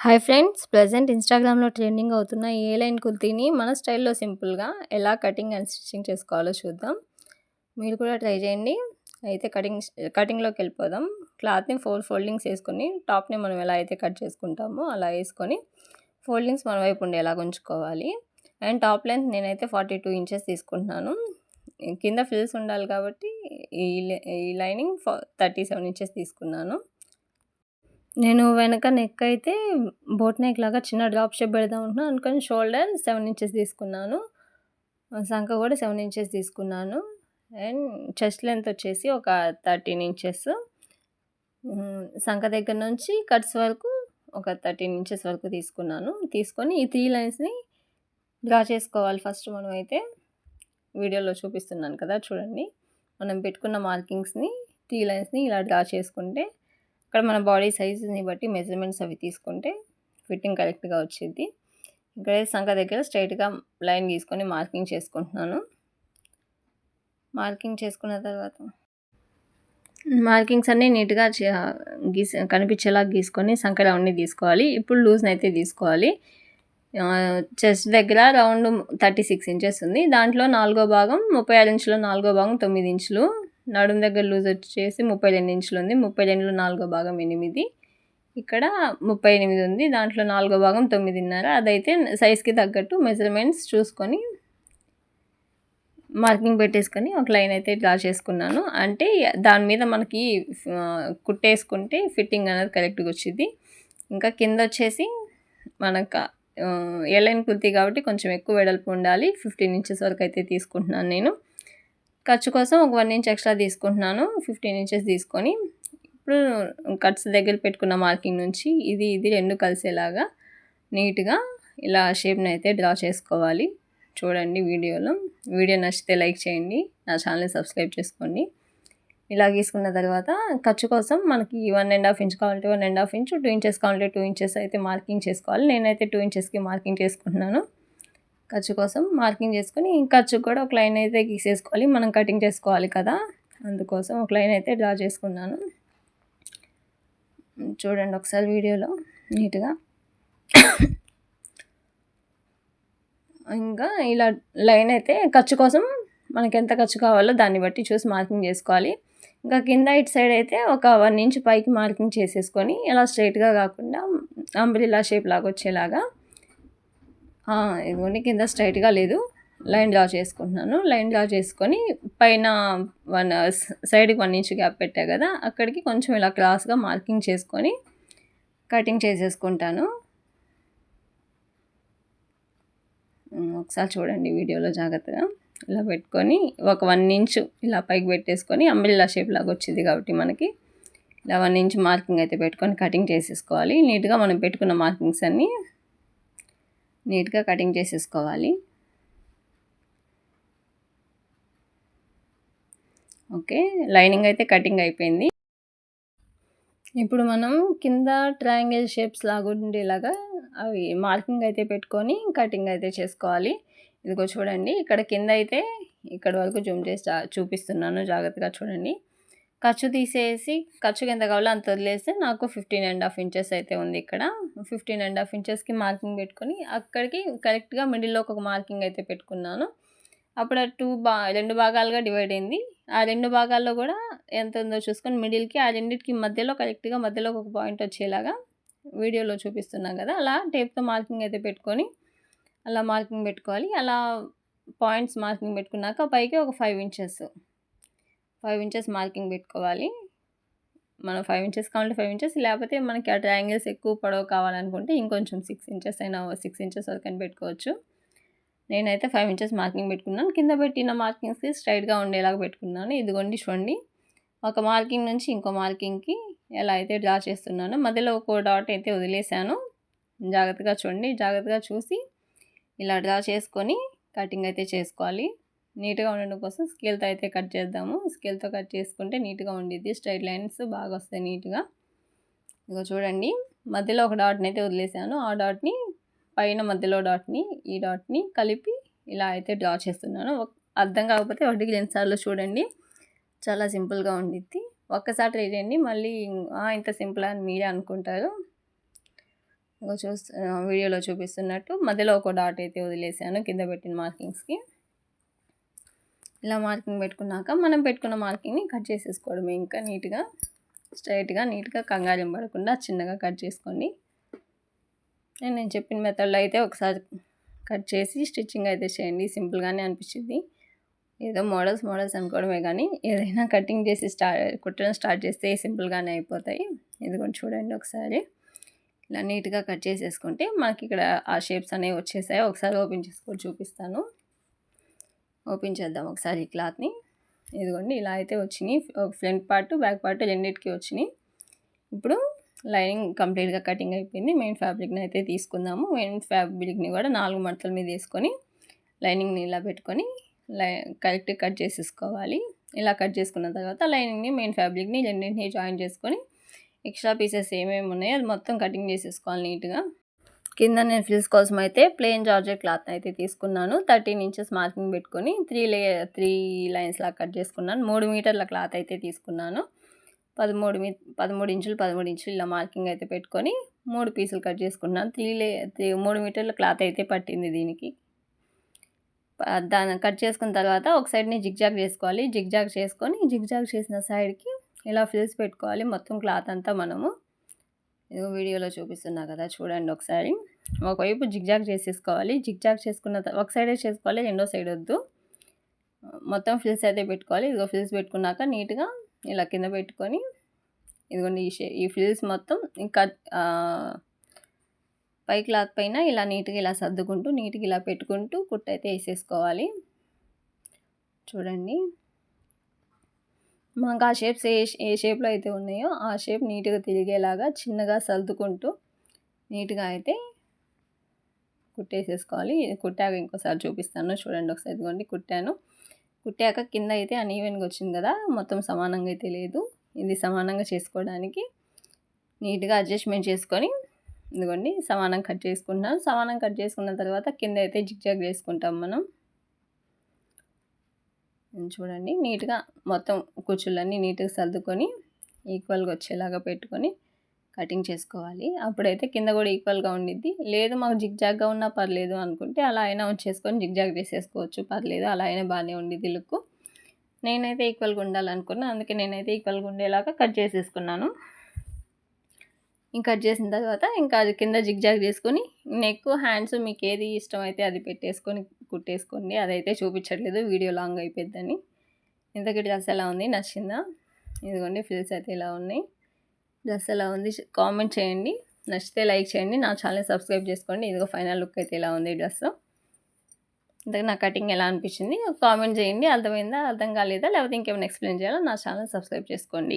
Hi friends! Present ఇన్‌స్టాగ్రామ్‌లో trending అవుతున్న ఏ line కుర్తీని మన స్టైల్‌లో సింపుల్‌గా ఎలా కటింగ్ అండ్ స్టిచ్చింగ్ చేసుకోవాలో చూద్దాం. మీరు కూడా ట్రై చేయండి. అయితే కటింగ్‌లోకెళ్ళిపోదాం. క్లాత్‌ని 4 ఫోల్డింగ్స్ ఏసుకొని టాప్‌ని మనం ఎలా అయితే కట్ చేసుకుంటామో అలా ఏసుకొని ఫోల్డింగ్స్ మన వైపు ఉండేలాగా ఉంచుకోవాలి. అండ్ టాప్ లెంత్ నేనైతే 42 ఇంచెస్ తీసుకుంటున్నాను. కింద ఫ్రిల్స్ ఉండాలి కాబట్టి ఈ లైనింగ్ 37 ఇంచెస్ తీసుకున్నాను. నేను వెనక నెక్ అయితే బోట్ నెక్ లాగా చిన్న డ్రాప్ షేప్ పెడదాం అనుకున్నాను. అందుకని షోల్డర్ 7 ఇంచెస్ తీసుకున్నాను. సంక కూడా 7 ఇంచెస్ తీసుకున్నాను. అండ్ చెస్ట్ లెంత్ వచ్చేసి ఒక 13 ఇంచెస్. సంక దగ్గర నుంచి కట్స్ వరకు ఒక 13 ఇంచెస్ వరకు తీసుకున్నాను. తీసుకొని ఈ 3 లైన్స్‌ని డ్రా చేసుకోవాలి ఫస్ట్ మనమైతే. వీడియోలో చూపిస్తున్నాను కదా చూడండి. మనం పెట్టుకున్న మార్కింగ్స్‌ని 3 లైన్స్‌ని ఇలా డ్రా చేసుకుంటే ఇక్కడ మన బాడీ సైజుని బట్టి మెజర్మెంట్స్ అవి తీసుకుంటే ఫిట్టింగ్ కరెక్ట్‌గా వచ్చిద్ది. ఇక్కడ సంక దగ్గర స్ట్రెయిట్‌గా లైన్ గీసుకొని మార్కింగ్ చేసుకుంటున్నాను. మార్కింగ్ చేసుకున్న తర్వాత మార్కింగ్స్ అన్నీ నీట్‌గా కనిపించేలా గీసుకొని సంక రౌండ్‌ని తీసుకోవాలి. ఇప్పుడు లూజ్‌నైతే తీసుకోవాలి. చెస్ట్ దగ్గర రౌండ్ 36 ఇంచెస్ ఉంది. దాంట్లో నాలుగో భాగం 36 ఇంచులు, నాలుగో భాగం 9 ఇంచులు. నడుము దగ్గర లూజ్ వచ్చేసి 32 ఇంచులు ఉంది. 32లో నాలుగో భాగం 8. ఇక్కడ 38 ఉంది. దాంట్లో నాలుగో భాగం 9.5. అదైతే సైజ్‌కి తగ్గట్టు మెజర్మెంట్స్ చూసుకొని మార్కింగ్ పెట్టేసుకొని ఒక లైన్ అయితే డ్రా చేసుకున్నాను. అంటే దాని మీద మనకి కుట్టేసుకుంటే ఫిట్టింగ్ అనేది కరెక్ట్‌గా వచ్చిద్ది. ఇంకా కింద వచ్చేసి మనకు ఏ లైన్ కుర్తీ కాబట్టి కొంచెం ఎక్కువ వెడల్పు ఉండాలి. 15 ఇంచెస్ వరకు అయితే తీసుకుంటున్నాను నేను. ఖర్చు కోసం ఒక 1 ఇంచ్ ఎక్స్ట్రా తీసుకుంటున్నాను. 15 ఇంచెస్ తీసుకొని ఇప్పుడు కట్స్ దగ్గర పెట్టుకున్న మార్కింగ్ నుంచి ఇది 2 కలిసేలాగా నీట్‌గా ఇలా షేప్‌ని అయితే డ్రా చేసుకోవాలి. చూడండి వీడియోలో. వీడియో నచ్చితే లైక్ చేయండి. నా ఛానల్‌ని సబ్స్క్రైబ్ చేసుకోండి. ఇలా గీసుకున్న తర్వాత ఖర్చు కోసం మనకి 1½ ఇంచ్ కావాలంటే 1½ ఇంచ్, 2 ఇంచెస్ కావాలంటే 2 ఇంచెస్ అయితే మార్కింగ్ చేసుకోవాలి. నేనైతే 2 ఇంచెస్‌కి మార్కింగ్ చేసుకుంటున్నాను. ఖర్చు కోసం మార్కింగ్ చేసుకొని ఖర్చుకు కూడా ఒక లైన్ అయితే గీసేసుకోవాలి. మనం కటింగ్ చేసుకోవాలి కదా! అందుకోసం ఒక లైన్ అయితే డ్రా చేసుకున్నాను. చూడండి ఒకసారి వీడియోలో నీట్‌గా. ఇంకా ఇలా లైన్ అయితే ఖర్చు కోసం మనకి ఎంత ఖర్చు కావాలో దాన్ని బట్టి చూసి మార్కింగ్ చేసుకోవాలి. ఇంకా కింద ఇటు సైడ్ అయితే ఒక 1 ఇంచ్ పైకి మార్కింగ్ చేసేసుకొని ఇలా స్ట్రైట్‌గా కాకుండా అంబ్రెల్లా షేప్ లాగా వచ్చేలాగా ఇదిగోండి కింద స్ట్రైట్‌గా లేదు. లైన్ డ్రా చేసుకుంటున్నాను. లైన్ డ్రా చేసుకొని పైన సైడ్‌కి 1 ఇంచ్ గ్యాప్ పెట్టా కదా! అక్కడికి కొంచెం ఇలా క్రాస్‌గా మార్కింగ్ చేసుకొని కటింగ్ చేసేసుకుంటాను. ఒకసారి చూడండి వీడియోలో జాగ్రత్తగా. ఇలా పెట్టుకొని ఒక 1 ఇంచ్ ఇలా పైకి పెట్టేసుకొని అంబ్రెల్లా షేప్ లాగా వచ్చింది కాబట్టి మనకి ఇలా 1 ఇంచ్ మార్కింగ్ అయితే పెట్టుకొని కటింగ్ చేసేసుకోవాలి. నీట్‌గా మనం పెట్టుకున్న మార్కింగ్స్ అన్నీ నీట్‌గా కటింగ్ చేసేసుకోవాలి. ఓకే. లైనింగ్ అయితే కటింగ్ అయిపోయింది. ఇప్పుడు మనం కింద ట్రయాంగిల్ షేప్స్ లాగా ఉండేలాగా అవి మార్కింగ్ అయితే పెట్టుకొని కటింగ్ అయితే చేసుకోవాలి. ఇదిగో చూడండి ఇక్కడ కింద అయితే ఇక్కడ వరకు జూమ్ చేసి చూపిస్తున్నాను జాగ్రత్తగా చూడండి. ఖర్చు తీసేసి ఖర్చుకి ఎంత కావాలో అంత వదిలేస్తే నాకు 15½ ఇంచెస్ అయితే ఉంది ఇక్కడ. 15½ ఇంచెస్‌కి మార్కింగ్ పెట్టుకొని అక్కడికి కరెక్ట్‌గా మిడిల్‌లో ఒక మార్కింగ్ అయితే పెట్టుకున్నాను. అప్పుడు ఆ 2 భాగాలుగా డివైడ్ అయింది. ఆ 2 భాగాల్లో కూడా ఎంత ఉందో చూసుకొని మిడిల్‌కి ఆ రెండిటికి మధ్యలో కరెక్ట్‌గా మధ్యలో ఒక పాయింట్ వచ్చేలాగా వీడియోలో చూపిస్తున్నాం కదా! అలా టేప్‌తో మార్కింగ్ అయితే పెట్టుకొని అలా మార్కింగ్ పెట్టుకోవాలి. అలా పాయింట్స్ మార్కింగ్ పెట్టుకున్నాక పైకి ఒక 5 ఇంచెస్ మార్కింగ్ పెట్టుకోవాలి. మనం 5 ఇంచెస్ కావాలంటే 5 ఇంచెస్ లేకపోతే మనకి ఆ ట్రయాంగిల్స్ ఎక్కువ పొడవు కావాలనుకుంటే ఇంకొంచెం 6 ఇంచెస్ అయినా 6 ఇంచెస్ వరకైనా పెట్టుకోవచ్చు. నేనైతే 5 ఇంచెస్ మార్కింగ్ పెట్టుకున్నాను. కింద పెట్టిన మార్కింగ్స్‌కి స్ట్రైట్‌గా ఉండేలాగా పెట్టుకున్నాను. ఇదిగోండి చూడండి. ఒక మార్కింగ్ నుంచి ఇంకో మార్కింగ్‌కి ఎలా అయితే డ్రా చేస్తున్నానో మధ్యలో ఒక డాట్ అయితే వదిలేసాను. జాగ్రత్తగా చూడండి. జాగ్రత్తగా చూసి ఇలా డ్రా చేసుకొని కటింగ్ అయితే చేసుకోవాలి. నీట్‌గా ఉండడం కోసం స్కేల్‌తో అయితే కట్ చేద్దాము. స్కేల్‌తో కట్ చేసుకుంటే నీట్‌గా ఉండిద్ది. స్ట్రెయిట్ లైన్స్ బాగా వస్తాయి నీట్‌గా. ఇదిగో చూడండి. మధ్యలో ఒక డాట్‌ని అయితే వదిలేసాను. ఆ డాట్‌ని పైన మధ్యలో ఈ డాట్‌ని కలిపి ఇలా అయితే డ్రా చేస్తున్నాను. అర్థం కాకపోతే 1కి 2 సార్లు చూడండి. చాలా సింపుల్‌గా ఉండిద్ది. ఒక్కసారి ట్రై చేయండి. మళ్ళీ ఇంత సింపులా అని మీరే అనుకుంటారు. ఇగో వీడియోలో చూపిస్తున్నట్టు మధ్యలో ఒక డాట్ అయితే వదిలేసాను కింద పెట్టిన మార్కింగ్స్కి. ఇలా మార్కింగ్ పెట్టుకున్నాక మనం పెట్టుకున్న మార్కింగ్ని కట్ చేసేసుకోవడమే. ఇంకా నీట్గా స్ట్రైట్గా నీట్గా కంగారం పడకుండా చిన్నగా కట్ చేసుకోండి. నేను చెప్పిన మెథడ్లో అయితే ఒకసారి కట్ చేసి స్టిచ్చింగ్ అయితే చేయండి. సింపుల్గానే అనిపించింది. ఏదో మోడల్స్ అనుకోవడమే కానీ ఏదైనా కటింగ్ చేసి కుట్టడం స్టార్ట్ చేస్తే సింపుల్గానే అయిపోతాయి. ఇదిగోండి చూడండి ఒకసారి ఇలా నీట్గా కట్ చేసేసుకుంటే మనకి ఇక్కడ ఆ షేప్స్ అనేవి వచ్చేసాయి. ఒకసారి ఓపెన్ చేసుకొని చూపిస్తాను. ఓపెన్ చేద్దాం ఒకసారి ఈ క్లాత్ని. ఇదిగోండి ఇలా అయితే వచ్చినాయి. ఫ్రంట్ పార్ట్ బ్యాక్ పార్ట్ రెండింటికి వచ్చినాయి. ఇప్పుడు లైనింగ్ కంప్లీట్గా కటింగ్ అయిపోయింది. మెయిన్ ఫ్యాబ్రిక్ని అయితే తీసుకుందాము. మెయిన్ ఫ్యాబ్రిక్ని కూడా 4 మడతల మీద వేసుకొని లైనింగ్ని ఇలా పెట్టుకొని కరెక్ట్గా కట్ చేసేసుకోవాలి. ఇలా కట్ చేసుకున్న తర్వాత లైనింగ్ని మెయిన్ ఫ్యాబ్రిక్ని రెండింటిని జాయిన్ చేసుకొని ఎక్స్ట్రా పీసెస్ ఏమేమి ఉన్నాయో అది మొత్తం కటింగ్ చేసేసుకోవాలి నీట్గా. కింద నేను ఫ్రిల్స్ కోసం అయితే ప్లెయిన్ జార్జెట్ క్లాత్ అయితే తీసుకున్నాను. 13 ఇంచెస్ మార్కింగ్ పెట్టుకొని 3 లైన్స్ లా కట్ చేసుకున్నాను. 3 మీటర్ల క్లాత్ అయితే తీసుకున్నాను. 13 ఇంచులు ఇలా మార్కింగ్ అయితే పెట్టుకొని 3 పీసులు కట్ చేసుకున్నాను. 3 మీటర్ల క్లాత్ అయితే పట్టింది దీనికి. దాన్ని కట్ చేసుకున్న తర్వాత ఒక సైడ్ని జిగ్జాగ్ చేసుకోవాలి. జిగ్జాగ్ చేసుకొని జిగ్జాగ్ చేసిన సైడ్కి ఇలా ఫ్రిల్స్ పెట్టుకోవాలి మొత్తం క్లాత్ అంతా మనము. ఇదిగో వీడియోలో చూపిస్తున్నా కదా చూడండి ఒకసారి. ఒకవైపు జిగ్జాగ్ చేసేసుకోవాలి. జిగ్జాగ్ చేసుకున్న ఒక సైడే చేసుకోవాలి, రెండో సైడ్ వద్దు. మొత్తం ఫ్రిల్స్ అయితే పెట్టుకోవాలి. ఇదిగో ఫ్రిల్స్ పెట్టుకున్నాక నీట్గా ఇలా కింద పెట్టుకొని ఇదిగోండి ఈ ఫ్రిల్స్ మొత్తం ఇంకా పై క్లాత్ పైన ఇలా నీట్గా ఇలా సర్దుకుంటూ నీట్గా ఇలా పెట్టుకుంటూ కుట్టు అయితే వేసేసుకోవాలి. చూడండి మనకు ఆ షేప్స్ ఏ షేప్లో అయితే ఉన్నాయో ఆ షేప్ నీట్గా తిరిగేలాగా చిన్నగా సర్దుకుంటూ నీట్గా అయితే కుట్టేసేసుకోవాలి. కుట్టాక ఇంకోసారి చూపిస్తాను చూడండి ఒకసారి. ఇదిగోండి కుట్టాక కింద అయితే అన్ఈవెన్గా వచ్చింది కదా, మొత్తం సమానంగా అయితే లేదు. ఇది సమానంగా చేసుకోవడానికి నీట్గా అడ్జస్ట్మెంట్ చేసుకొని ఇదిగోండి సమానంగా కట్ చేసుకుంటాం. సమానంగా కట్ చేసుకున్న తర్వాత కింద అయితే జిగ్జాగ్ వేసుకుంటాం మనం. చూడండి నీట్గా మొత్తం కుచ్చులన్నీ నీట్గా సర్దుకొని ఈక్వల్గా వచ్చేలాగా పెట్టుకొని కటింగ్ చేసుకోవాలి. అప్పుడైతే కింద కూడా ఈక్వల్గా ఉండిద్ది. లేదు మాకు జిగ్జాగ్గా ఉన్నా పర్లేదు అనుకుంటే అలా అయినా వచ్చేసుకొని జిగ్జాగ్ చేసేసుకోవచ్చు, పర్లేదు. అలా అయినా బాగానే ఉండిద్ది లుక్. నేనైతే ఈక్వల్గా ఉండాలనుకున్నాను, అందుకే నేనైతే ఈక్వల్గా ఉండేలాగా కట్ చేసేసుకున్నాను. ఇంకా కట్ చేసిన తర్వాత ఇంకా అది కింద జిగ్జాగ్ చేసుకొని నెక్ హ్యాండ్స్ మీకు ఏది ఇష్టమైతే అది పెట్టేసుకొని కుట్టేసుకోండి. అదైతే చూపించట్లేదు, వీడియో లాంగ్ అయిపోద్దని. ఇంతకీ డ్రెస్ ఎలా ఉంది, నచ్చిందా? ఇదిగోండి ఫ్రిల్స్ అయితే ఇలా ఉన్నాయి. డ్రెస్ ఎలా ఉంది కామెంట్ చేయండి. నచ్చితే లైక్ చేయండి, నా ఛానల్ సబ్స్క్రైబ్ చేసుకోండి. ఇదిగో ఫైనల్ లుక్ అయితే ఇలా ఉంది డ్రెస్. ఇంతకీ నా కటింగ్ ఎలా అనిపించింది కామెంట్ చేయండి. అర్థమైందా, అర్థం కాలేదా, లేకపోతే ఇంకేమైనా ఎక్స్ప్లెయిన్ చేయాలో నా ఛానల్ సబ్స్క్రైబ్ చేసుకోండి.